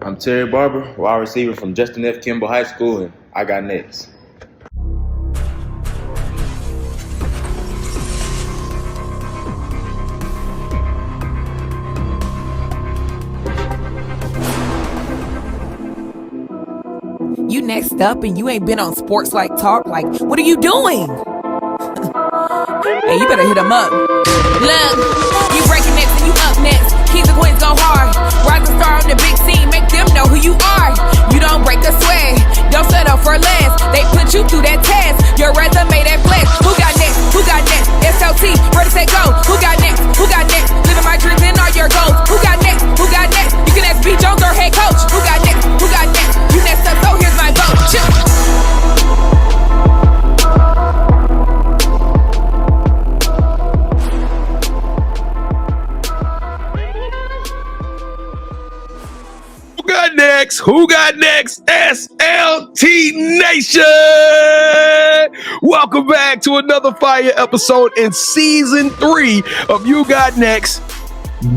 I'm Terry Barber, wide receiver from Justin F. Kimball High School, and I got next. You next up and you ain't been on SportsLifeTalk. Like, what are you doing? Hey, you better hit him up. Look, you breaking next and you up next. Kings and queens go hard. Rise and star on the big scene. Make them know who you are. You don't break a sweat. Don't settle for less. They put you through that test. Your resume that flex. Who got next? Who got next? SLT, ready, set, go. Who got next? Who got next? Living my dreams and all your goals. Who got next? Who got next? You can ask B. Jones or head coach. Who got next? Who got next? You next up, so here's my vote. Chill. Who got next? SLT Nation! Welcome back to another fire episode in season 3 of You Got Next,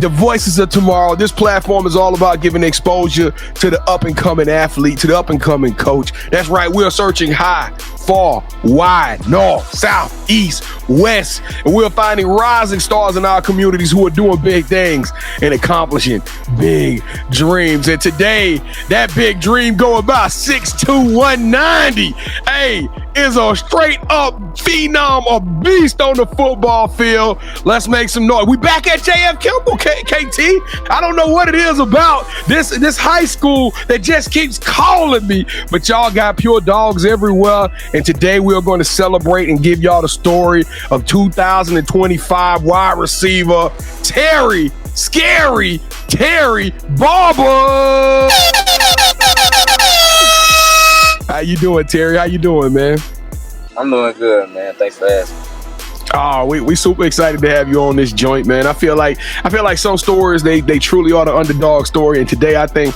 the Voices of Tomorrow. This platform is all about giving exposure to the up-and-coming athlete, to the up-and-coming coach. That's right, we are searching high, far, wide, north, south, east, west, and we're finding rising stars in our communities who are doing big things and accomplishing big dreams. And today, that big dream going by 6'2", 190, hey, is a straight up phenom, a beast on the football field. Let's make some noise. We back at JF Kimball, KT. I don't know what it is about this high school that just keeps calling me, but y'all got pure dogs everywhere. And today we are going to celebrate and give y'all the story of 2025 wide receiver Terry Barber. How you doing, Terry? How you doing, man? I'm doing good, man. Thanks for asking. Oh, we super excited to have you on this joint, man. I feel like some stories they truly are the underdog story, and today I think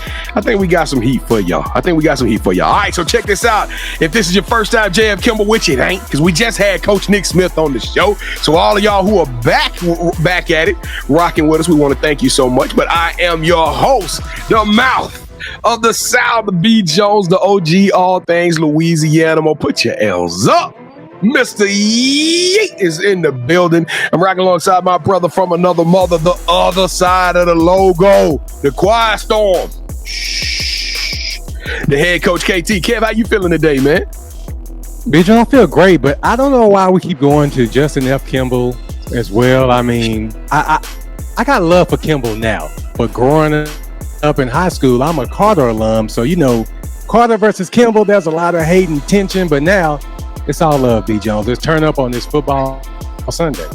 we got some heat for y'all. All right, so check this out. If this is your first time JF Kimball, which it ain't, because we just had Coach Nick Smith on the show. So all of y'all who are back at it, rocking with us, we want to thank you so much. But I am your host, the mouth of the South, the B. Jones, the OG, all things Louisiana. Put your L's up. Mr. Yeet is in the building. I'm rocking alongside my brother from another mother, the other side of the logo, the Quiet Storm. Shh. The head coach, KT. Kev, how you feeling today, man? Bitch, I don't feel great, but I don't know why we keep going to Justin F. Kimball as well. I mean, I got love for Kimball now, but growing up in high school, I'm a Carter alum, so you know, Carter versus Kimball, there's a lot of hate and tension, but now it's all love, B. Jones. Let's turn up on this football Sunday. All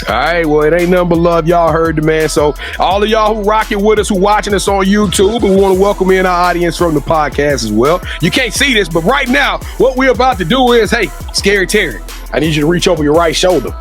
right, well, it ain't nothing but love. Y'all heard the man. So all of y'all who rocking with us, who watching us on YouTube, and we want to welcome in our audience from the podcast as well. You can't see this, but right now, what we're about to do is, hey, Scary Terry, I need you to reach over your right shoulder.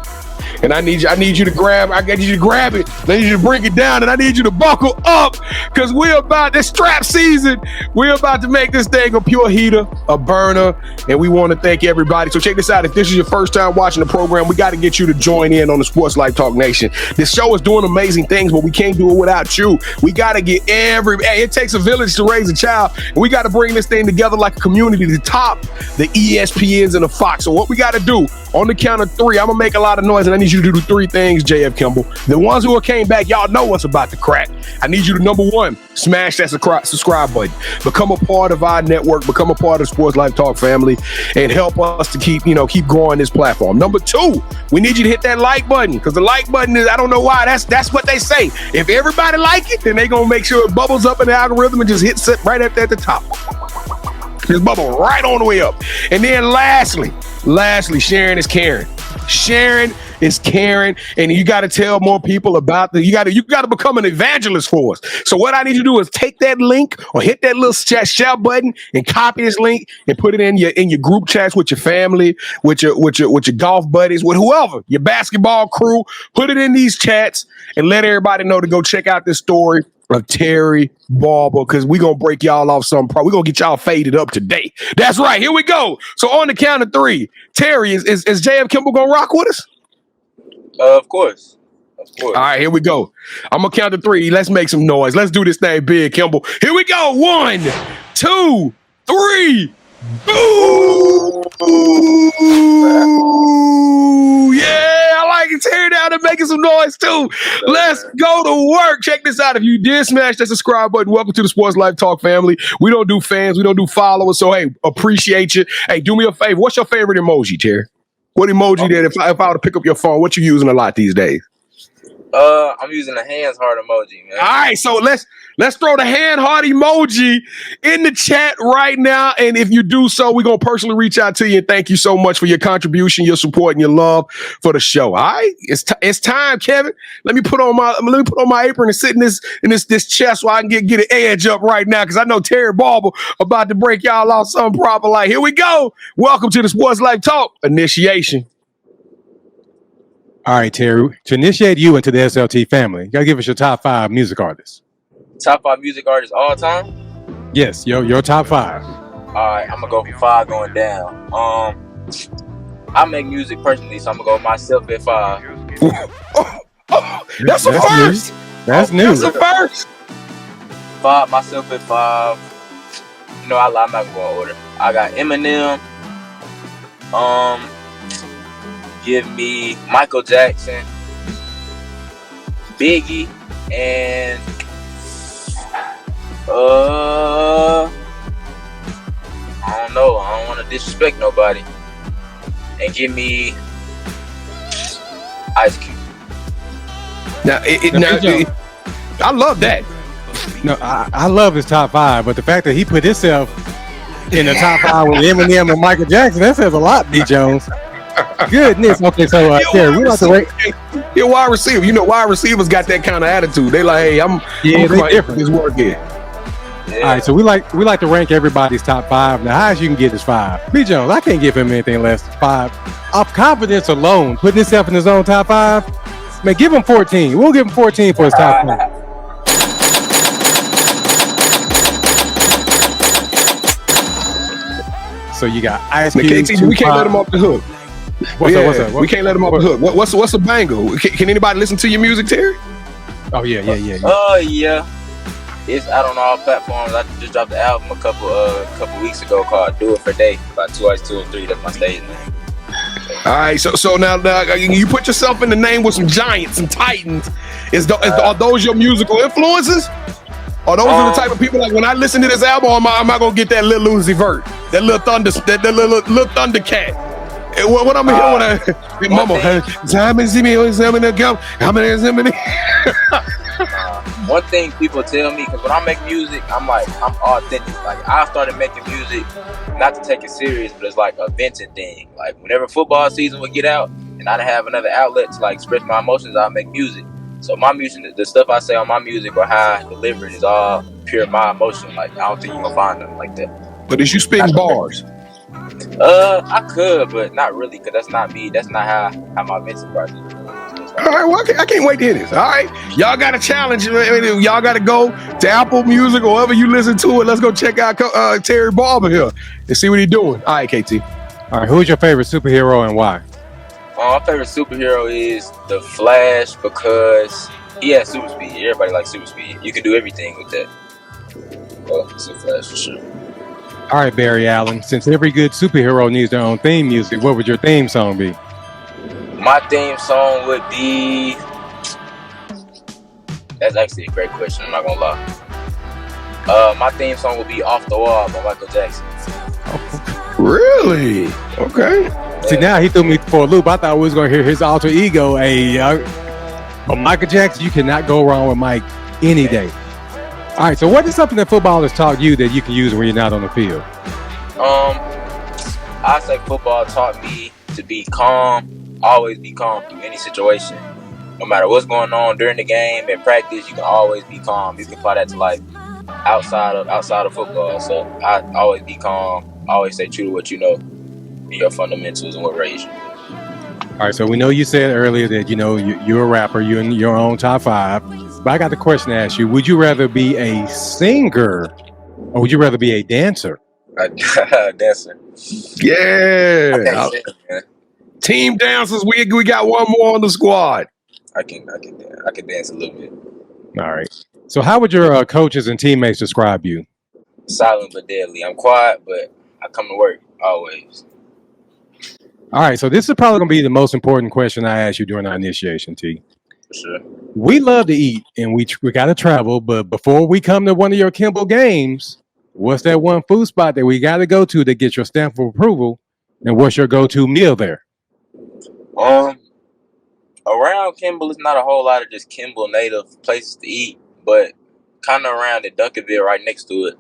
And I need you to grab it. I need you to bring it down, and I need you to buckle up, because we're about this strap season. We're about to make this thing a pure heater, a burner, and we want to thank everybody. So check this out. If this is your first time watching the program, we got to get you to join in on the Sports Life Talk Nation. This show is doing amazing things, but we can't do it without you. We got to get it takes a village to raise a child, and we got to bring this thing together like a community to top the ESPNs and the Fox. So what we got to do, on the count of 3, I'm going to make a lot of noise, and I need you to do 3 things, JF Kimball. The ones who came back, y'all know what's about to crack. I need you to, number 1, smash that subscribe button. Become a part of our network. Become a part of the Sports Life Talk family, and help us to keep growing this platform. Number 2, we need you to hit that like button, because the like button is, I don't know why, that's what they say. If everybody like it, then they gonna make sure it bubbles up in the algorithm and just hit right up at the top. Just bubble right on the way up. And then lastly, sharing is caring. Sharing is caring, and you got to tell more people about you got to become an evangelist for us. So what I need you to do is take that link or hit that little share button and copy this link and put it in your group chats with your family, with your golf buddies, with whoever, your basketball crew. Put it in these chats and let everybody know to go check out this story of Terry Barber, because we're going to break y'all off something. We're going to get y'all faded up today. That's right. Here we go. So on the count of 3, Terry, is JF Kimball going to rock with us? Of course. Of course. All right, here we go. I'm going to count to 3. Let's make some noise. Let's do this thing big, Kimball. Here we go. 1, 2, 3. Ooh. Yeah, I like it. Tear down and making some noise too. Let's go to work. Check this out. If you did smash that subscribe button, welcome to the Sports Life Talk family. We don't do fans. We don't do followers. So, hey, appreciate you. Hey, do me a favor. What's your favorite emoji, Terry? What emoji that if I were to pick up your phone, what you using a lot these days? I'm using the hands heart emoji, man. All right, so let's throw the hand heart emoji in the chat right now. And if you do so, we're gonna personally reach out to you and thank you so much for your contribution, your support, and your love for the show. All right, it's time, Kevin. Let me put on my apron and sit in this chest so I can get an edge up right now because I know Terry Barber about to break y'all off something proper. Like, here we go. Welcome to the Sports Life Talk initiation. All right, Terry, to initiate you into the SLT family, you gotta give us your top 5 music artists. Top 5 music artists all time? Yes, your top 5. All right, I'm gonna go from 5 going down. I make music personally, so I'm gonna go myself at 5. That's the first. That's new. That's the first. 5, myself at 5. You know, I'm not gonna go in order. I got Eminem. Give me Michael Jackson, Biggie, and I don't know. I don't want to disrespect nobody. And give me Ice Cube. I love that. No, I love his top 5, but the fact that he put himself in the top 5 with Eminem and Michael Jackson, that says a lot, D. Jones. Goodness. Okay, so Terry, we like to rate. You're a wide receiver. You know, wide receivers got that kind of attitude. They like, hey, I'm different. This work here. Yeah. All right, so we like to rank everybody's top 5. The highest you can get is 5. B. Jones, I can't give him anything less than 5. Off confidence alone, putting himself in his own top 5, man, give him 14. We'll give him 14 for his top 5. So you got Ice Cube. We can't let him off the hook. What's up? We can't let him off the hook. What's a banger? Can anybody listen to your music, Terry? Oh yeah. Yeah. It's out on all platforms. I just dropped the album a couple weeks ago called "Do It for Day" by 2 Ice 2 and 3. That's my stage name. All right, so now you put yourself in the name with some giants, some titans. Are those your musical influences? Are those are the type of people like when I listen to this album, am I gonna get that little Uzi Vert, that little Thundercat? What I'm hearing when mama one thing people tell me, because when I make music, I'm authentic. Like, I started making music not to take it serious, but it's like a venting thing. Like, whenever football season would get out and I didn't have another outlet to like express my emotions, I make music. So my music, the stuff I say on my music or how I deliver it is all pure my emotion. Like, I don't think you're gonna find nothing like that. But is you spitting bars? I could, but not really, because that's not me. That's not how my venting process is. All right, well, I can't wait to hear this. All right, y'all got a challenge. Y'all got to go to Apple Music or wherever you listen to it. Let's go check out Terry Barber here and see what he's doing. All right, KT. All right, who's your favorite superhero and why? My favorite superhero is the Flash because he has super speed. Everybody likes super speed. You can do everything with that. Well, it's the Flash for sure. All right, Barry Allen. Since every good superhero needs their own theme music, what would your theme song be? My theme song would be... That's actually a great question, I'm not gonna lie. My theme song would be Off the Wall by Michael Jackson. Really? Okay. See, now he threw me for a loop. I thought we was gonna hear his alter ego. But Michael Jackson, you cannot go wrong with Mike any day. All right, so what is something that footballers taught you that you can use when you're not on the field? I say football taught me to be calm. Always be calm through any situation. No matter what's going on during the game and practice, you can always be calm. You can apply that to life outside of football. So I always be calm. Always stay true to what you know and your fundamentals and what raised you. All right, so we know you said earlier that you're a rapper. You're in your own top 5. But I got the question to ask you: would you rather be a singer or would you rather be a dancer? Dancer. Yeah. Team dancers, we got one more on the squad. I can dance a little bit. All right. So how would your coaches and teammates describe you? Silent but deadly. I'm quiet, but I come to work always. All right. So this is probably going to be the most important question I ask you during our initiation, T. For sure. We love to eat and we got to travel, but before we come to one of your Kimball games, what's that one food spot that we got to go to get your stamp of approval? And what's your go-to meal there? Around Kimball, it's not a whole lot of just Kimball native places to eat, but kind of around in Duncanville, right next to it,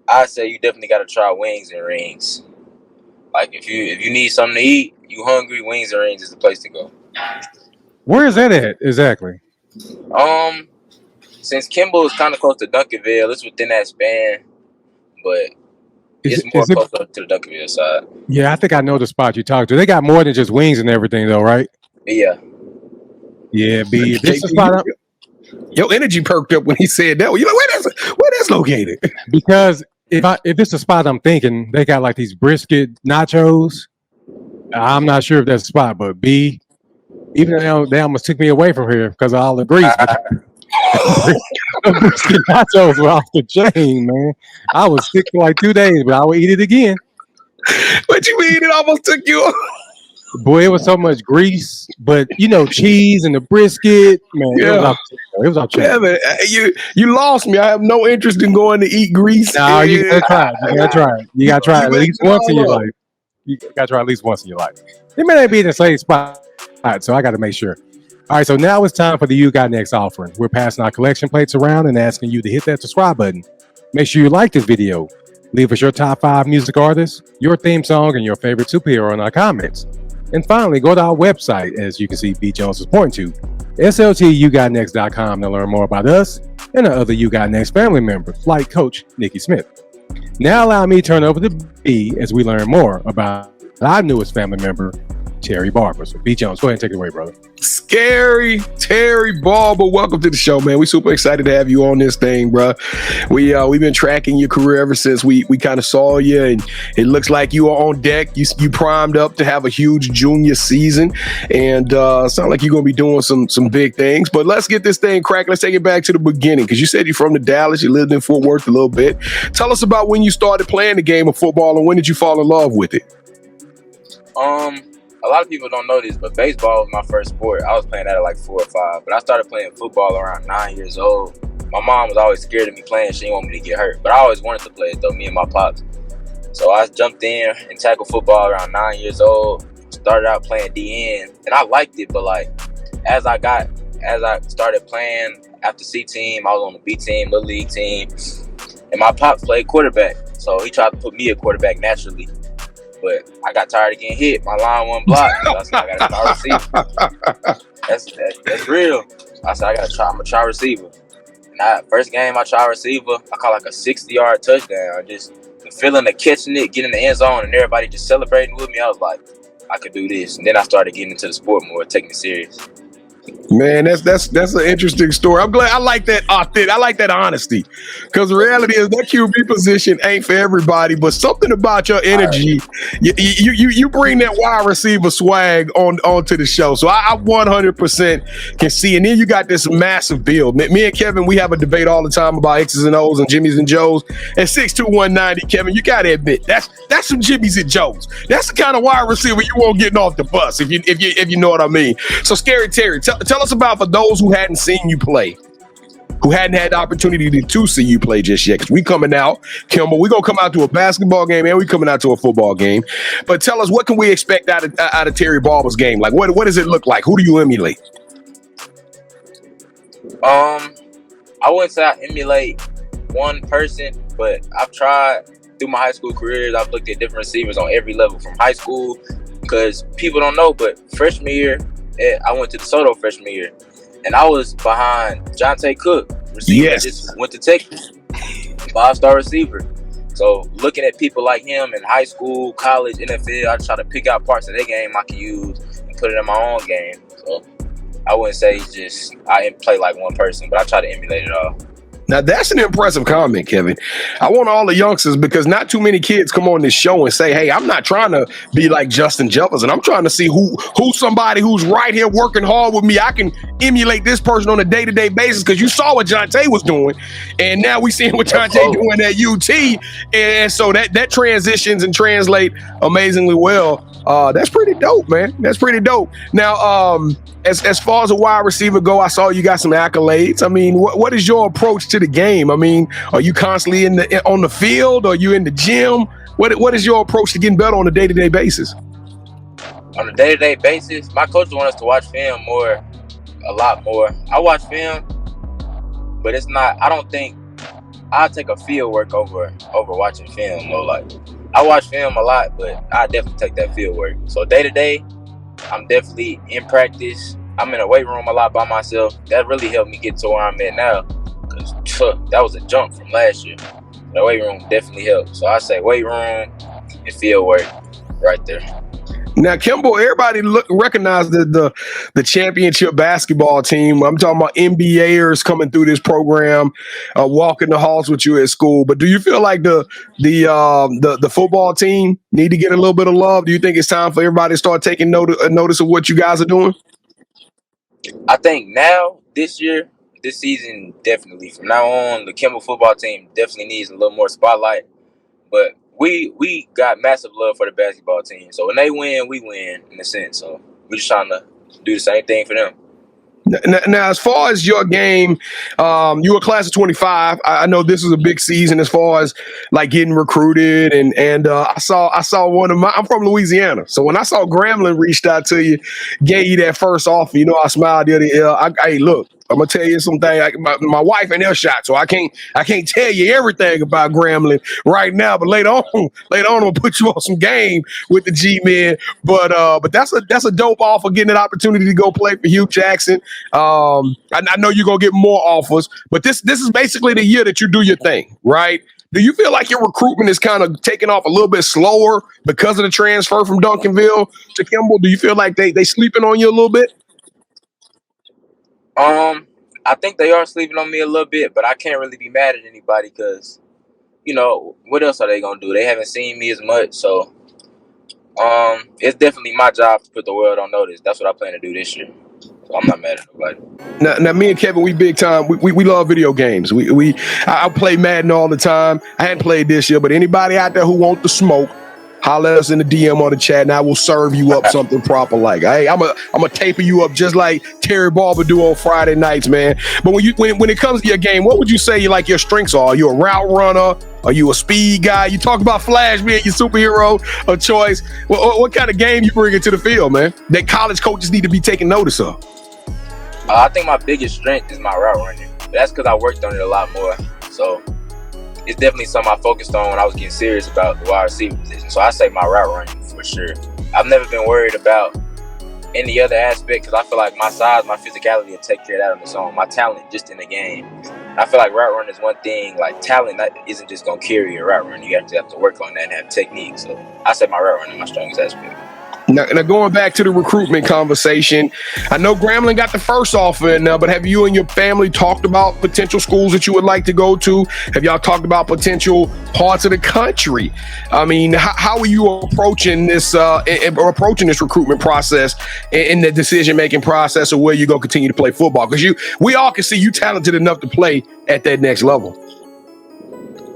I'd say you definitely got to try Wings and Rings. Like if you need something to eat, you hungry, Wings and Rings is the place to go. Where is that at exactly? Since Kimball is kind of close to Duncanville, it's within that span, but it's more closer to the Duncanville side. Yeah, I think I know the spot you talked to. They got more than just wings and everything, though, right? Yeah. Yeah, B. This is spot. Your energy perked up when he said that. You know where that's located? Because if it's a spot I'm thinking, they got like these brisket nachos. I'm not sure if that's a spot, but B. Even though they almost took me away from here because of all the grease. Brisket nachos were off the chain, man. I was sick for like 2 days, but I would eat it again. What you mean? It almost took you off? Boy, it was so much grease, but cheese and the brisket, man. Yeah. It was off chain. Yeah, man, you lost me. I have no interest in going to eat grease. No, you gotta try it. You gotta try it at least once in your life. You gotta try at least once in your life. It may not be in the same spot, so I gotta make sure. All right, so now it's time for the You Got Next offering. We're passing our collection plates around and asking you to hit that subscribe button. Make sure you like this video. Leave us your top 5 music artists, your theme song, and your favorite superhero in our comments. And finally, go to our website, as you can see B. Jones is pointing to, sltyougotnext.com to learn more about us and our other You Got Next family members, like Coach Nikki Smith. Now allow me to turn over to B as we learn more about our newest family member, Terry Barber. So B. Jones, go ahead and take it away, brother. Scary Terry Barber, welcome to the show, man. We super excited to have you on this thing, bro. We've been tracking your career ever since we kind of saw you, and it looks like you are on deck. You primed up to have a huge junior season, and sound like you're gonna be doing some big things. But let's get this thing cracking. Let's take it back to the beginning, because you said you're from the Dallas. You lived in Fort Worth a little bit. Tell us about when you started playing the game of football, and when did you fall in love with it? A lot of people don't know this, but baseball was my first sport. I was playing that at like 4 or 5, but I started playing football around 9 years old. My mom was always scared of me playing. She didn't want me to get hurt, but I always wanted to play it, though, me and my pops. So I jumped in and tackled football around 9 years old. Started out playing DN, and I liked it, but like as I started playing after C team, I was on the B team, little league team, and my pops played quarterback, so he tried to put me at quarterback naturally. But I got tired of getting hit. My line wasn't blocked. So I said, I got to try receiver. That's real. I said, I'm going to try receiver. And first game I tried receiver, I caught like a 60-yard touchdown. Just the feeling of catching it, getting in the end zone, and everybody just celebrating with me. I was like, I could do this. And then I started getting into the sport more, taking it serious. Man, that's an interesting story. I'm glad. I like that authentic. I like that honesty, because the reality is that QB position ain't for everybody. But something about your energy, you bring that wide receiver swag onto the show. So I 100% can see. And then you got this massive build. Me and Kevin, we have a debate all the time about X's and O's and Jimmys and Joes. At 6'2", 190, Kevin, you gotta admit that's some Jimmys and Joes. That's the kind of wide receiver you won't getting off the bus, if you know what I mean. So Scary Terry, tell us about, for those who hadn't seen you play, who hadn't had the opportunity to see you play just yet, because we coming out, Kimball, we're going to come out to a basketball game and we coming out to a football game. But tell us, what can we expect out of Terry Barber's game? Like, what does it look like? Who do you emulate? I wouldn't say I emulate one person, but I've tried through my high school careers. I've looked at different receivers on every level from high school, because people don't know, but freshman year, I went to DeSoto freshman year, and I was behind 𝐥𝐤𝐿, receiver. Yes. Just went to Texas, 5-star receiver. So looking at people like him in high school, college, NFL, I try to pick out parts of their game I can use and put it in my own game. So I wouldn't say I play like one person, but I try to emulate it all. Now, that's an impressive comment, Kevin. I want all the youngsters, because not too many kids come on this show and say, hey, I'm not trying to be like Justin Jefferson. I'm trying to see who's somebody who's right here working hard with me. I can emulate this person on a day-to-day basis, because you saw what Jonte was doing, and now we seeing what Jonte doing at UT, and so that transitions and translate amazingly well. That's pretty dope, man. That's pretty dope. Now, as far as a wide receiver go, I saw you got some accolades. I mean, what is your approach to the game? I mean, are you constantly on the field? Or are you in the gym? What is your approach to getting better on a day-to-day basis? On a day-to-day basis, my coach wants us to watch film a lot more. I watch film, but it's not. I don't think I'll take a field work over watching film. Though, like, I watch film a lot, but I definitely take that field work. So day-to-day, I'm definitely in practice. I'm in a weight room a lot by myself. That really helped me get to where I'm at now, because that was a jump from last year. The weight room definitely helped. So I say weight room and field work right there. Now, Kimball, everybody recognize the championship basketball team. I'm talking about NBAers coming through this program, walking the halls with you at school. But do you feel like the football team need to get a little bit of love? Do you think it's time for everybody to start taking notice of what you guys are doing? I think now, this season, definitely. From now on, the Kimball football team definitely needs a little more spotlight. But we got massive love for the basketball team. So when they win, we win, in a sense. So we're just trying to do the same thing for them. Now, as far as your game, you were class of 25. I know this is a big season as far as like getting recruited, and I saw one of my. I'm from Louisiana, so when I saw Grambling reached out to you, gave you that first offer, I smiled ear to ear. Hey, look, I'm gonna tell you something. My wife in shot, so I can't tell you everything about Grambling right now. But later on, I'm gonna put you on some game with the G-men. But that's a dope offer, getting an opportunity to go play for Hugh Jackson. I know you're gonna get more offers, but this is basically the year that you do your thing, right? Do you feel like your recruitment is kind of taking off a little bit slower because of the transfer from Duncanville to Kimball? Do you feel like they sleeping on you a little bit? I think they are sleeping on me a little bit, but I can't really be mad at anybody because, what else are they gonna do? They haven't seen me as much, so it's definitely my job to put the world on notice. That's what I plan to do this year. So I'm not mad at nobody. Now, me and Kevin, we big time. We love video games. I play Madden all the time. I hadn't played this year, but anybody out there who wants to smoke, holler at us in the DM or the chat, and I will serve you up something proper. Like, hey, I'm a taper you up just like Terry Barber do on Friday nights, man. But when it comes to your game, what would you say like your strengths are? Are you a route runner? Are you a speed guy? You talk about Flash being your superhero of choice. What kind of game you bring into the field, man, that college coaches need to be taking notice of? I think my biggest strength is my route running. That's because I worked on it a lot more. So it's definitely something I focused on when I was getting serious about the wide receiver position. So I say my route running for sure. I've never been worried about any other aspect because I feel like my size, my physicality will take care of that on its own. My talent just in the game. I feel like route running is one thing. Like, talent that isn't just going to carry your route running. You actually have to work on that and have technique. So I say my route running is my strongest aspect. Now, going back to the recruitment conversation, I know Grambling got the first offer, but have you and your family talked about potential schools that you would like to go to? Have y'all talked about potential parts of the country? I mean, how are you approaching this recruitment process in the decision-making process of where you go continue to play football? Because we all can see you talented enough to play at that next level.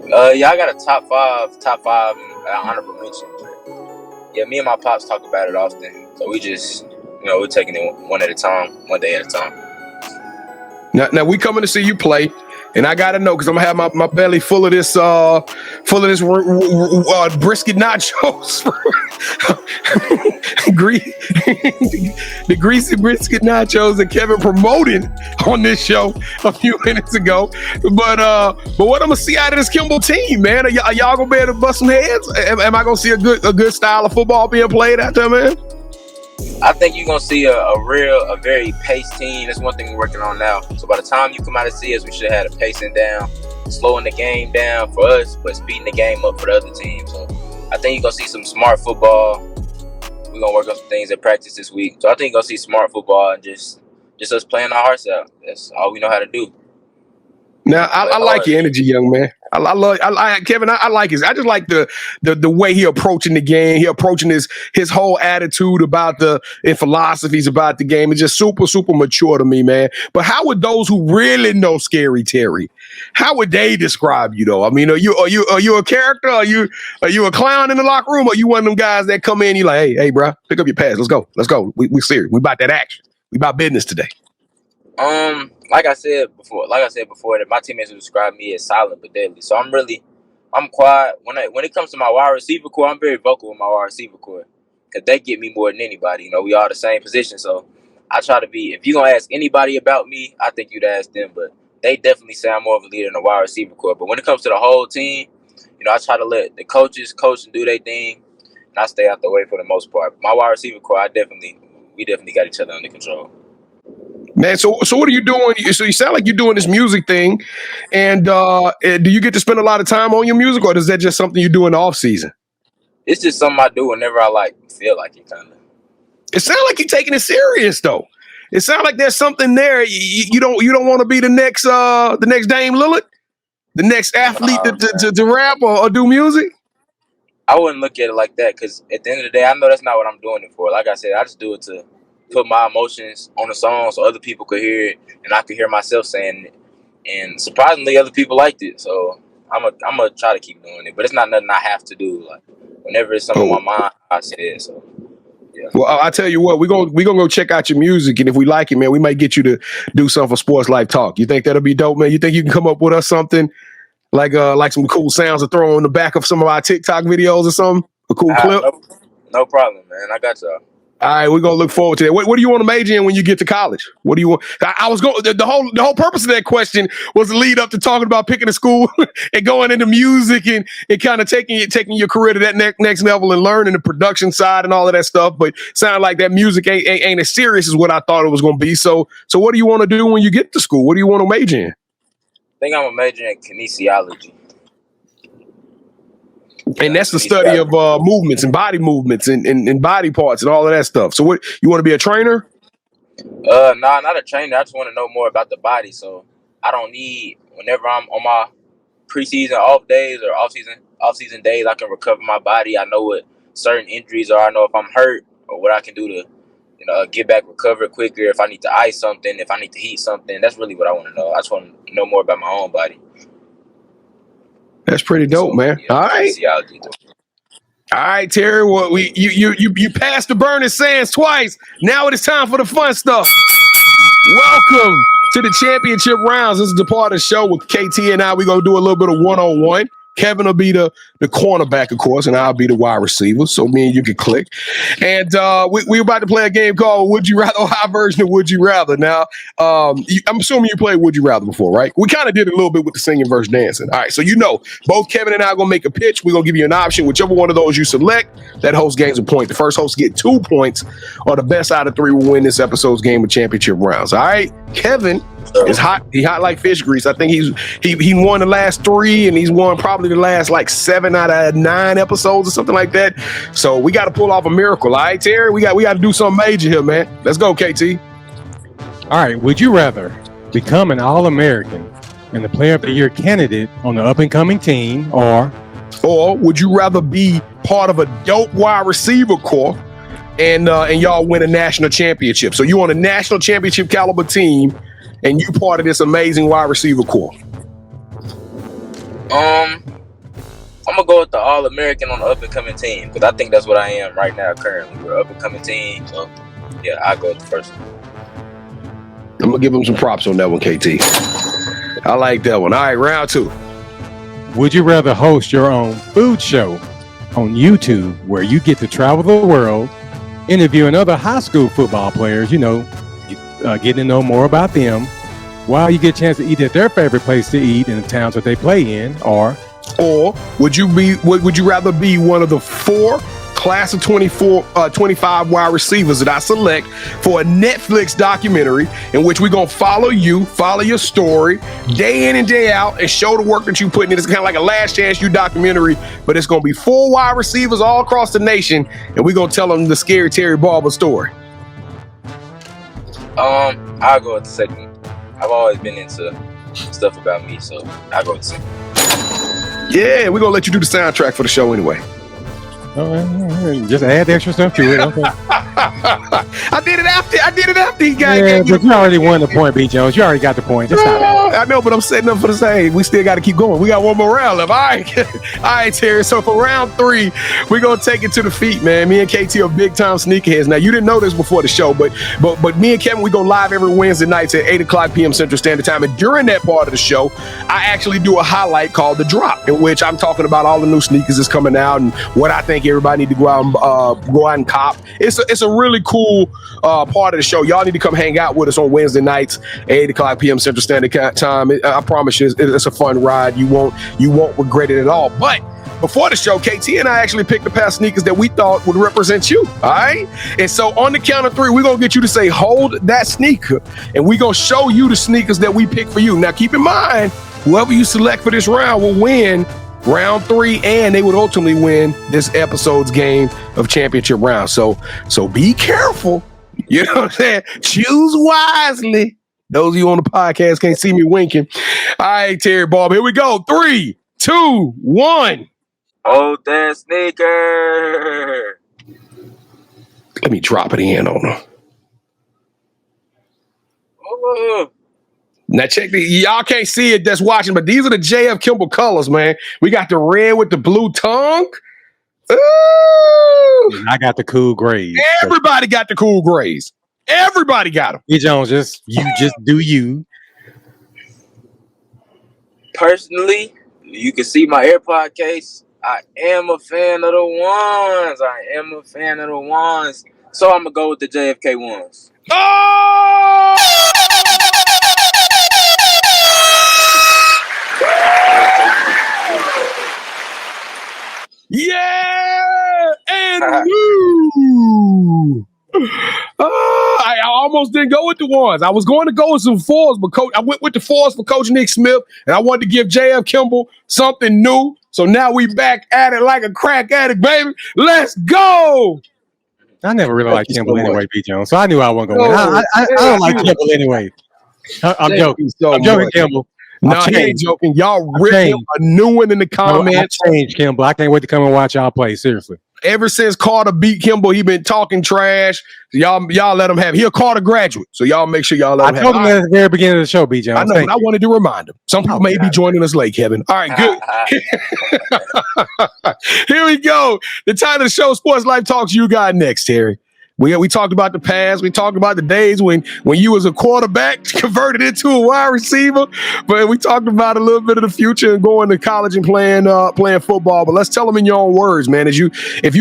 Yeah, I got a top five, and honorable mention. Yeah, me and my pops talk about it often. So we just, we're taking it one day at a time. Now we coming to see you play, and I gotta know because I'm gonna have my belly full of this brisket nachos, the greasy brisket nachos that Kevin promoted on this show a few minutes ago. But what I'm gonna see out of this Kimball team, man? Are y'all gonna be able to bust some heads? Am I gonna see a good style of football being played out there, man? I think you're going to see a very paced team. That's one thing we're working on now. So by the time you come out and see us, we should have had a pacing down, slowing the game down for us, but speeding the game up for the other team. So I think you're going to see some smart football. We're going to work on some things at practice this week. So I think you're going to see smart football and just us playing our hearts out. That's all we know how to do. Now I like your energy, young man. I like Kevin. I like his. I just like the way he approaching the game. He approaching his whole attitude about and philosophies about the game. It's just super mature to me, man. But how would those who really know Scary Terry, how would they describe you though? I mean, are you a character? Are you a clown in the locker room? Or are you one of them guys that come in? You like, hey, bro, pick up your pads. Let's go. We serious. We about that action. We about business today. Like I said before, that my teammates would describe me as silent but deadly. So I'm quiet. When it comes to my wide receiver core, I'm very vocal with my wide receiver core because they get me more than anybody. You know, we all the same position, so I try to be. If you're gonna ask anybody about me, I think you'd ask them. But they definitely say I'm more of a leader in the wide receiver core. But when it comes to the whole team, you know, I try to let the coaches coach and do their thing, and I stay out the way for the most part. My wide receiver core, we definitely got each other under control. Man, so what are you doing? So you sound like you're doing this music thing, and do you get to spend a lot of time on your music, or is that just something you do in the off season? It's just something I do whenever I feel like it, kind of. It sounds like you're taking it serious, though. It sounds like there's something there. You don't want to be the next Dame Lillard, the next athlete to rap or do music. I wouldn't look at it like that because at the end of the day, I know that's not what I'm doing it for. Like I said, I just do it to put my emotions on the song so other people could hear it and I could hear myself saying it. And surprisingly, other people liked it. So I'm gonna try to keep doing it. But it's not nothing I have to do. Like whenever it's something on my mind, I say it. So yeah. Well, I'll tell you what, we're gonna go check out your music, and if we like it, man, we might get you to do something for Sports Life Talk. You think that'll be dope, man? You think you can come up with us something like some cool sounds to throw on the back of some of our TikTok videos or something? A cool clip? No problem, man. I got y'all. All right, we're gonna look forward to that. What do you want to major in when you get to college? What do you want? I was going. The whole purpose of that question was to lead up to talking about picking a school and going into music and kind of taking your career to that next level and learning the production side and all of that stuff. But sounded like that music ain't as serious as what I thought it was going to be. So what do you want to do when you get to school? What do you want to major in? I think I'm a major in kinesiology. And that's the study of movements and body movements and body parts and all of that stuff. So what, you want to be a trainer? No, not a trainer. I just want to know more about the body. So I don't need, whenever I'm on my preseason off days or off-season days, I can recover my body. I know what certain injuries are. I know if I'm hurt or what I can do to, get back, recover quicker. If I need to ice something, if I need to heat something. That's really what I want to know. I just want to know more about my own body. That's pretty dope, man. All right. All right, Terry. Well, you passed the burning sands twice. Now it is time for the fun stuff. Welcome to the championship rounds. This is the part of the show with KT and I. We're going to do a little bit of one-on-one. Kevin will be the cornerback, of course, and I'll be the wide receiver. So me and you can click. And we're about to play a game called Would You Rather, high version of Would You Rather. Now, I'm assuming you played Would You Rather before, right? We kind of did a little bit with the singing versus dancing. All right, so both Kevin and I are going to make a pitch. We're going to give you an option. Whichever one of those you select, that host gains a point. The first host get 2 points, or the best out of 3 will win this episode's game of championship rounds. All right, Kevin is hot. He hot like fish grease. I think he won the last 3, and he's won probably the last 7 out of 9 episodes or something like that. So we got to pull off a miracle. All right, Terry, we got to do something major here, man. Let's go, KT. All right, would you rather become an All-American and the Player of the Year candidate on the up-and-coming team, or would you rather be part of a dope wide receiver core and y'all win a national championship? So you on a national championship caliber team and you part of this amazing wide receiver core. I'm gonna go with the All-American on the up-and-coming team because I think that's what I am right now. Currently, we're an up-and-coming team, so yeah, I'll go with the first one. I'm gonna give him some props on that one, KT. I like that one. All right, round 2. Would you rather host your own food show on YouTube where you get to travel the world, interviewing other high school football players, getting to know more about them, while you get a chance to eat at their favorite place to eat in the towns that they play in, or would you rather be one of the 4 class of 25 wide receivers that I select for a Netflix documentary in which we're going to follow your story day in and day out and show the work that you put in. It's kind of like a Last Chance U documentary, but it's going to be 4 wide receivers all across the nation, and we're going to tell them the scary Terry Barber story. I'll go with the second. I've always been into stuff about me. So I go with Simple. Yeah, we're gonna let you do the soundtrack for the show anyway. Just add the extra stuff to it. Okay. I did it after he got. Yeah, but you already won the point, B. Jones. You already got the point. Just stop it. I know, but I'm setting up for the same. We still got to keep going. We got one more round left. All right, Terry. So for round 3, we're gonna take it to the feet, man. Me and KT are big time sneakerheads. Now you didn't know this before the show, but me and Kevin, we go live every Wednesday nights at 8:00 p.m. Central Standard Time. And during that part of the show, I actually do a highlight called The Drop, in which I'm talking about all the new sneakers that's coming out and what I think everybody need to go out and cop. It's a really cool part of the show. Y'all need to come hang out with us on Wednesday nights at 8:00 p.m. Central Standard Time. I promise you, it's a fun ride. You won't regret it at all. But before the show, KT and I actually picked a pair of sneakers that we thought would represent you. All right. And so on the count of 3, we're going to get you to say, hold that sneaker. And we're going to show you the sneakers that we picked for you. Now, keep in mind, whoever you select for this round will win round 3, and they would ultimately win this episode's game of championship round. So be careful. You know what I'm saying? Choose wisely. Those of you on the podcast can't see me winking. All right, Terry Barber, here we go. 3, 2, 1. Hold that sneaker. Let me drop it in on her. Ooh. Now check y'all can't see it that's watching, but these are the 𝐥𝐤𝐞 colors, man. We got the red with the blue tongue. Ooh. I got the cool grays. Everybody got the cool grays. Everybody got them. B. Jones, just do you. Personally, you can see my AirPod case. I am a fan of the ones. So I'm gonna go with the JFK ones. Oh! Yeah! And new! I almost didn't go with the ones. I was going to go with some 4s, but I went with the 4s for Coach Nick Smith, and I wanted to give 𝐥𝐤𝐞 something new. So now we back at it like a crack addict, baby. Let's go! I never really liked Kimball anyway, B. Jones, so I knew I wasn't going to win. I don't like Kimball anyway. I'm joking. I'm joking, Kimball. No, he ain't joking. Y'all rip him a new one in the comments. I changed, Kimball. I can't wait to come and watch y'all play. Seriously. Ever since Carter beat Kimball, he been talking trash. Y'all let him have. He a Carter graduate, so y'all make sure y'all let him have. I told him at the very beginning of the show, B. Jones. I know, but I wanted to remind him. Some people may be joining us late, Kevin. All right, good. Here we go. The title of the show, Sports Life Talks. You got next, Terry. We talked about the past. We talked about the days when you was a quarterback converted into a wide receiver. But we talked about a little bit of the future and going to college and playing football. But let's tell them in your own words, man. If you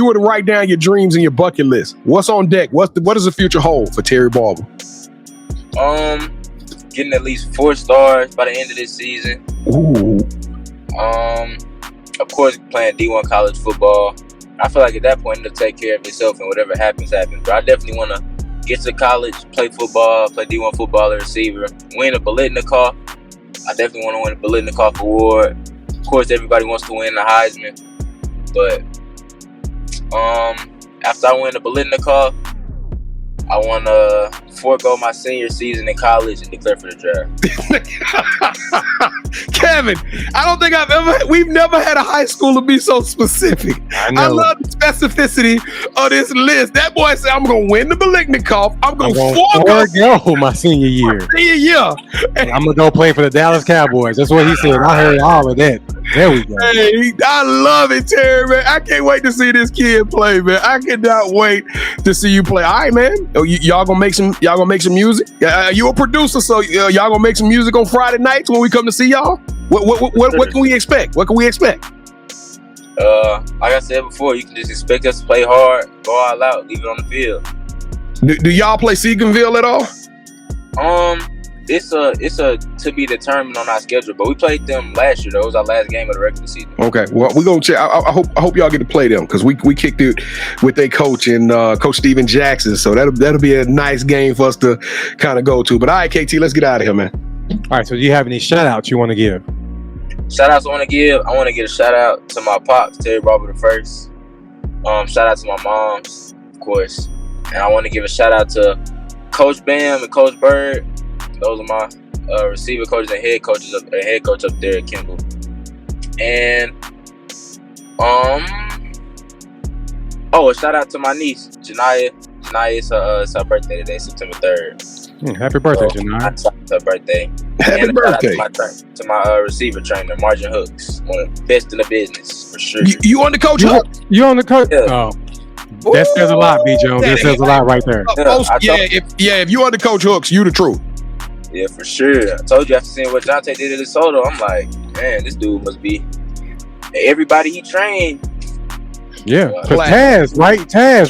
were to write down your dreams and your bucket list, what's on deck? What does the future hold for Terry Barber? Getting at least 4 stars by the end of this season. Ooh. Of course, playing D1 college football. I feel like at that point, it'll take care of itself, and whatever happens. But I definitely want to get to college, play football, play D1 football as receiver, win a 𝐤𝐤𝐤𝐿. I definitely want to win a 𝐤𝐤𝐿 award. Of course, everybody wants to win the Heisman. But after I win the 𝐤𝐤𝐿, I want to forego my senior season in college and declare for the draft. Kevin, I don't think we've never had a high schooler be so specific. I love the specificity of this list. That boy said, I'm going to win the 𝐤𝐤𝐿. I'm going to forego my senior year. I'm going to go play for the Dallas Cowboys. That's what he said. I heard all of that. There we go. Hey, I love it, Terry, man. I can't wait to see this kid play, man. I cannot wait to see you play. All right, man. Y'all gonna make some music? You a producer, so y'all gonna make some music on Friday nights when we come to see y'all? What can we expect? What can we expect? Like I said before, you can just expect us to play hard, go all out, leave it on the field. Do y'all play Duncanville at all? It's a to be determined on our schedule, but we played them last year. That was our last game of the regular season. Okay, well we're gonna check. I hope y'all get to play them because we kicked it with their coach and Coach Steven Jackson. So that'll be a nice game for us to kind of go to. But all right, KT, let's get out of here, man. All right. So do you have any shout outs you want to give? Shout outs I want to give. I want to give a shout out to my pops, Terry Barber II. Shout out to my moms, of course, and I want to give a shout out to Coach Bam and Coach Bird. Those are receiver coaches and head coach up there at Kimball. And a shout out to my niece Janaya. It's her birthday today, September 3rd. Happy birthday, Janaya. It's her birthday. Happy birthday to my receiver trainer, Margin Hooks, one of the best in the business for sure. You on the coach? You on the coach? Yeah. Oh. That says a lot, B. Jones. That says a lot right there. If you on the coach Hooks, you the truth. Yeah, for sure. I told you after seeing what Jonte did at DeSoto, I'm like, man, this dude must be everybody he trained. Yeah, Taz, right? Taz,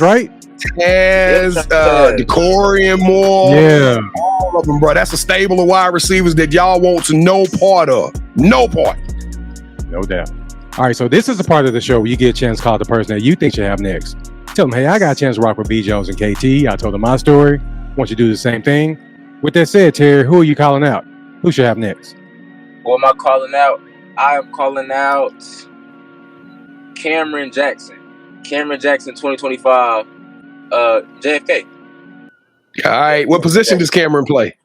Decorian Moore. Yeah. All of them, bro. That's a stable of wide receivers that y'all want no part of. No part. No doubt. All right, so this is the part of the show where you get a chance to call the person that you think should have next. Tell them, hey, I got a chance to rock with B. Jones and KT. I told them my story. I want you to do the same thing. With that said, Terry, who are you calling out? Who should have next? Who am I calling out? I am calling out Cameron Jackson. Cameron Jackson, 2025, JFK. All right. What position does Cameron play?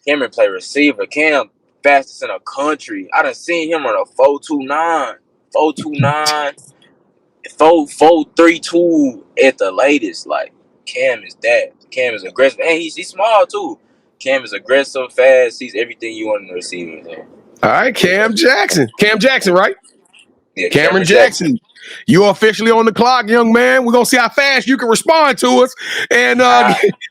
Cameron play receiver. Cam, fastest in the country. I done seen him run a 4.29, 4.32 at the latest. Like, Cam is that. Cam is aggressive. And he's small, too. Cam is aggressive, fast. He's everything you want in a receiver. So. All right, Cam Jackson. Cam Jackson, right? Yeah, Cameron Jackson. You are officially on the clock, young man. We're going to see how fast you can respond to us and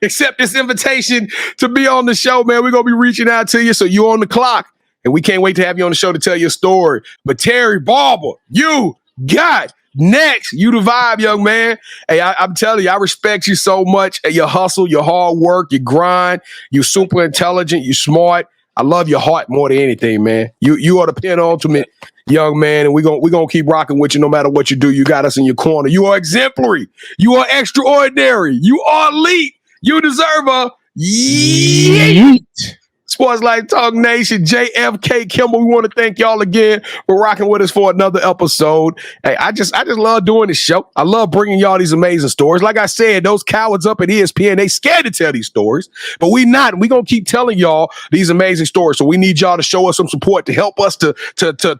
accept this invitation to be on the show, man. We're going to be reaching out to you, so you're on the clock. And we can't wait to have you on the show to tell your story. But Terry Barber, you got next. You the vibe, young man. Hey, I'm telling you, I respect you so much. Your hustle, your hard work, your grind. You're super intelligent. You're smart. I love your heart more than anything, man. You are the penultimate young man, and we're gonna keep rocking with you no matter what you do. You got us in your corner. You are exemplary. You are extraordinary. You are elite. You deserve a yeet. Sports Life Talk Nation, JFK Kimball. We want to thank y'all again for rocking with us for another episode. Hey, I just love doing this show. I love bringing y'all these amazing stories. Like I said, those cowards up at ESPN, they scared to tell these stories, but we not. We gonna keep telling y'all these amazing stories. So we need y'all to show us some support to help us to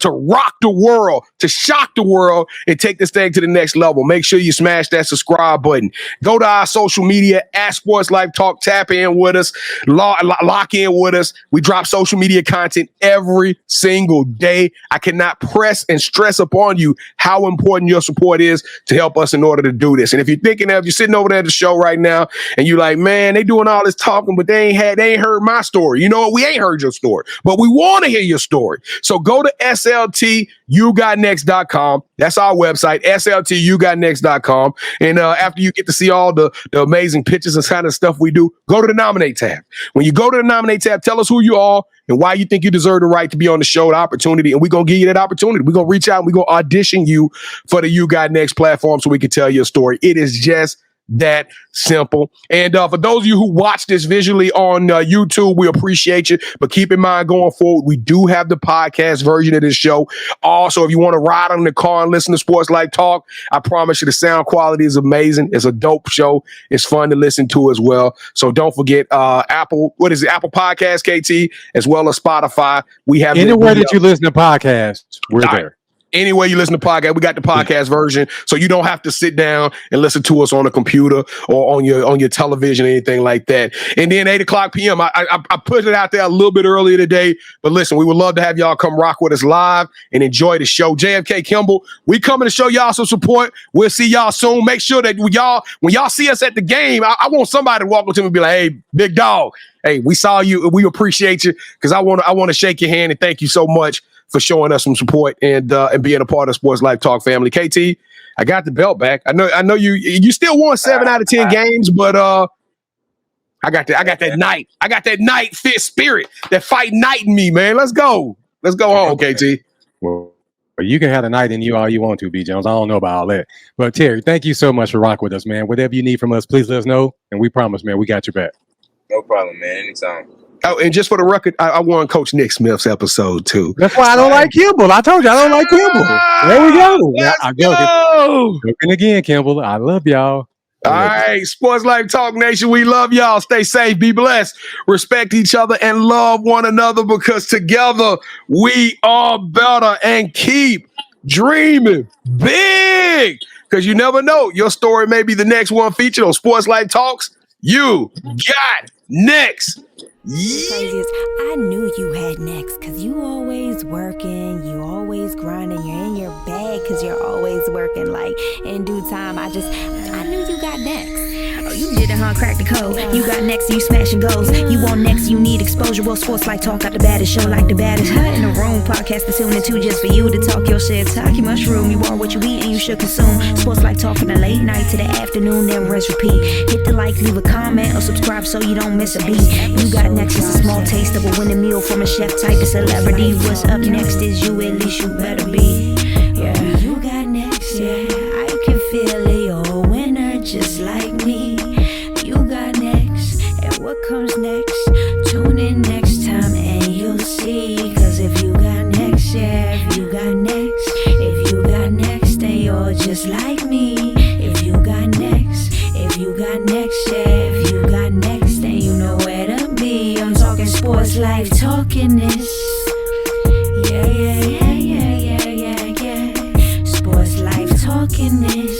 rock the world, to shock the world, and take this thing to the next level. Make sure you smash that subscribe button. Go to our social media at Sports Life Talk. Tap in with us. Lock in with us. We drop social media content every single day. I cannot press and stress upon you how important your support is to help us in order to do this. And if you're sitting over there at the show right now and you're like, man, they doing all this talking, but they ain't heard my story. You know what? We ain't heard your story, but we want to hear your story. So go to SLTyougotnext.com. That's our website, SLTyougotnext.com. And after you get to see all the amazing pictures and kind of stuff we do, go to the nominate tab. When you go to the nominate tab, tell us who you are and why you think you deserve the right to be on the show, the opportunity, and we're going to give you that opportunity. We're going to reach out and we're going to audition you for the You Got Next platform so we can tell your story. It is just that simple. And for those of you who watch this visually on YouTube, we appreciate you. But keep in mind, going forward, we do have the podcast version of this show. Also, if you want to ride on the car and listen to Sports Life Talk, I promise you the sound quality is amazing. It's a dope show. It's fun to listen to as well. So don't forget Apple Podcast, KT, as well as Spotify. We have anywhere that you listen to podcasts, we're there. Anyway, you listen to podcast, we got the podcast version, so you don't have to sit down and listen to us on a computer or on your television or anything like that. And then 8:00 p.m. I put it out there a little bit earlier today, but listen, we would love to have y'all come rock with us live and enjoy the show. JFK Kimball, we coming to show y'all some support. We'll see y'all soon. Make sure that when y'all see us at the game, I want somebody to walk up to me and be like, hey, big dog, hey, we saw you. We appreciate you, because I want to shake your hand and thank you so much for showing us some support and being a part of Sports Life Talk family. KT, I got the belt back. I know you still won 7 out of 10 games, but I got that night. I got that night fit spirit, that fight night in me, man. Let's go home, KT. Well, you can have the night in you all you want to, B. Jones. I don't know about all that. But Terry, thank you so much for rocking with us, man. Whatever you need from us, please let us know. And we promise, man, we got your back. No problem, man. Anytime. Oh, and just for the record, I won Coach Nick Smith's episode too. That's why I don't like Kimball. I told you I don't like Kimball. There we go. Let's go. Joking again, Kimball. I love y'all. All right, Sports Life Talk Nation, we love y'all. Stay safe, be blessed, respect each other, and love one another because together we are better. And keep dreaming big because you never know. Your story may be the next one featured on Sports Life Talks. You got next. Craziest, I knew you had next because you always working, you always grinding, you're in your bag because you're always working. Like in due time, I knew you got next. Oh, you did it, huh? Crack the code. You got next, you smashing goals. You want next, you need exposure. Well, Sports Life Talk got the baddest show, like the baddest in the room. Podcast to tune into just for you to talk your shit. Talk your mushroom. You are what you eat and you should consume. Sports Life Talk from the late night to the afternoon, then rest repeat. Hit the like, leave a comment, or subscribe so you don't miss a beat. You got next is a small taste of a winning meal from a chef type of celebrity. What's up next is you, at least you better be. Yeah, you got next, yeah. I can feel it, you're a winner just like me. You got next, and what comes next? Tune in next time and you'll see. Cause if you got next, yeah, if you got next, if you got next, then you're just like me. If you got next, if you got next, yeah, if you got next, then you know where to be. I'm talking Sports Life, talking this. Yeah, yeah, yeah, yeah, yeah, yeah, yeah. Sports Life, talking this.